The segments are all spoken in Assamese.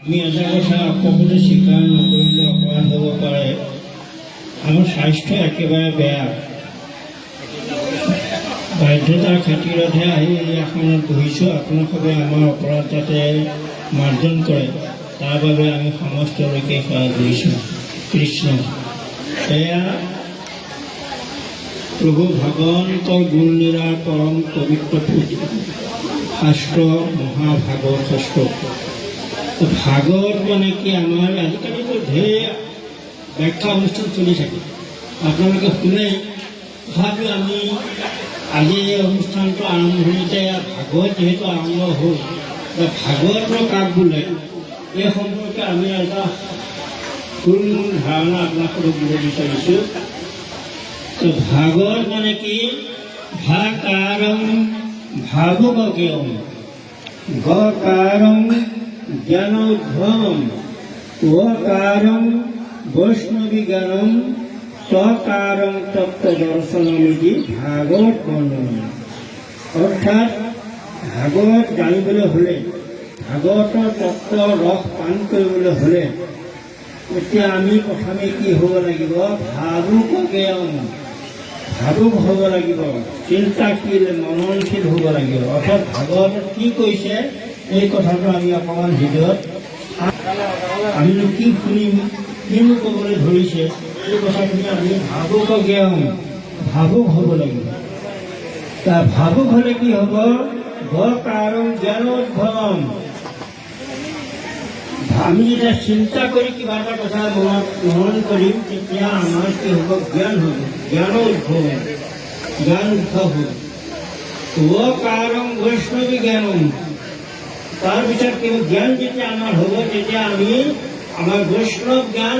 আমি এটা কথা সকলোৱে স্বীকাৰ নকৰিলে অপৰাধ হ'ব পাৰে। আমাৰ স্বাস্থ্য একেবাৰে বেয়া। বাধ্যতাৰ খাতিৰতহে আহি এই আসনত বহিছোঁ। আপোনালোকে আমাৰ অপৰাধ যাতে মাৰ্জন কৰে তাৰ বাবে আমি সমস্ত লোকে সেৱা কৰিছোঁ। কৃষ্ণ। এয়া প্ৰভু ভগৱন্তৰ গুণলীলাৰ পৰম পবিত্ৰ শাস্ত্ৰ মহাভাগৱত শাস্ত্ৰ। ভাগৱত মানে কি, আমাৰ আজিকালিতো ঢেৰ ব্যাখ্যা অনুষ্ঠান চলি থাকে, আপোনালোকে শুনে। তথাপিও আমি আজি এই অনুষ্ঠানটো আৰম্ভণিতে ভাগৱত যিহেতু আৰম্ভ হ'ল, ভাগৱতৰ কাক বোলে এই সম্পৰ্কে আমি এটা থুলমূল ধাৰণা আপোনালোকক দিব বিচাৰিছোঁ। ভাগৱত মানে কি, ভাকাৰং ভাবুকজ্ঞেয়ং, গকাৰং জ্ঞানোদ্ভৱম, ওকাৰং বৈষ্ণবী জ্ঞানম, তকাৰং তত্ত্বদৰ্শনমিতি ভাগৱত বৰ্ণনা। অৰ্থাৎ ভাগৱত জানিবলৈ হ'লে, ভাগৱতৰ তত্ত্ব ৰস পান কৰিবলৈ হ'লে এতিয়া আমি প্ৰথমে কি হ'ব লাগিব, ভাবুকজ্ঞেয়ং, ভাবুক হ'ব লাগিব, চিন্তাশীল মননশীল হ'ব লাগিব। অৰ্থাৎ ভাগৱতত কি কৈছে এই কথাটো আমি অকণমান ভিতৰত আমিনো কি শুনিম, কিনো ক'বলৈ ধৰিছে এই কথাখিনি আমি ভাবুকজ্ঞেয়ং, ভাবুক হ'ব লাগিব। তাৰ ভাবুক হ'লে কি হ'ব, গকাৰং জ্ঞানোদ্ভৱম। আমি যেতিয়া চিন্তা কৰি কিবা এটা কথা মনত মনন কৰিম তেতিয়া আমাৰ কি হ'ব, জ্ঞান হ'ব, জ্ঞানোদ্ভৱ, জ্ঞান উদ্ভৱ হ'ব। ওকাৰং বৈষ্ণৱী জ্ঞানম, তাৰপিছত কি জ্ঞান যেতিয়া আমাৰ হ'ব তেতিয়া আমি আমাৰ বৈষ্ণৱ জ্ঞান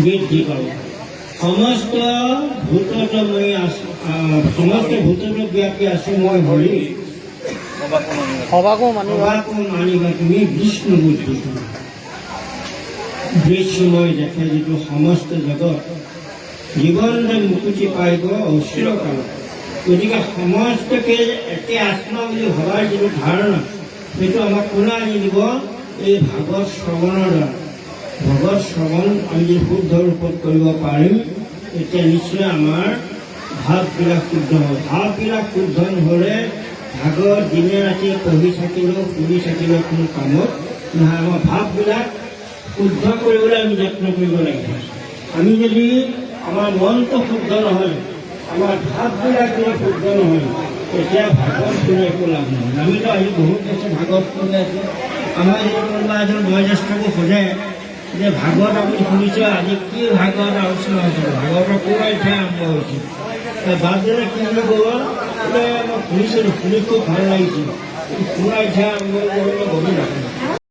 বৃদ্ধি কৰোঁ। সমস্ত ভূতত মই আছোঁ, সমস্ত ভূতত ব্যাপী আছোঁ মই হৰি, সবাকো মানিবা তুমি বিষ্ণু বুদ্ধি। দৃশ্যময় দেখে যিটো সমস্ত জগত জীৱন যেন মুকুতি পাইব অচিৰকাল। গতিকে সমস্তকে একে আত্মা বুলি ভবাৰ যিটো ধাৰণা, সেইটো আমাক কোনে আনি দিব, এই ভাগৱত শ্ৰৱণৰ দ্বাৰা। ভাগৱত শ্ৰৱণ আমি যদি শুদ্ধ ৰূপত কৰিব পাৰিম তেতিয়া নিশ্চয় আমাৰ ভাৱবিলাক শুদ্ধ হ'ব। ভাৱবিলাক শুদ্ধ নহ'লে ভাগৱত দিনে ৰাতি পঢ়ি থাকিলেও শুনি থাকিলেও কোনো কামত নহয়। আমাৰ ভাৱবিলাক শুদ্ধ কৰিবলৈ আমি যত্ন কৰিব লাগিব। আমি যদি আমাৰ মনটো শুদ্ধ নহয়, আমাৰ ভাৱবিলাক যদি শুদ্ধ নহয়, তেতিয়া ভাগৱত শুনি একো লাভ নহয়। আমিতো আজি বহুত বছৰ ভাগৱত শুনি আছোঁ। আমাৰ যদি কোনোবা এজন বয়োজ্যেষ্ঠকো সোধে যে ভাগৱত আপুনি শুনিছে, আজি কি ভাগৱত আলোচনা হৈছিল, ভাগৱতৰ কোন অধ্যায় আৰম্ভ হৈছিল, বাপজনে কি বুলি ক'ব, মই শুনিছিলোঁ, শুনি খুব ভাল লাগিছিল, কোন অধ্যায় আৰম্ভ কৰিবলৈ গমেই নাপালোঁ।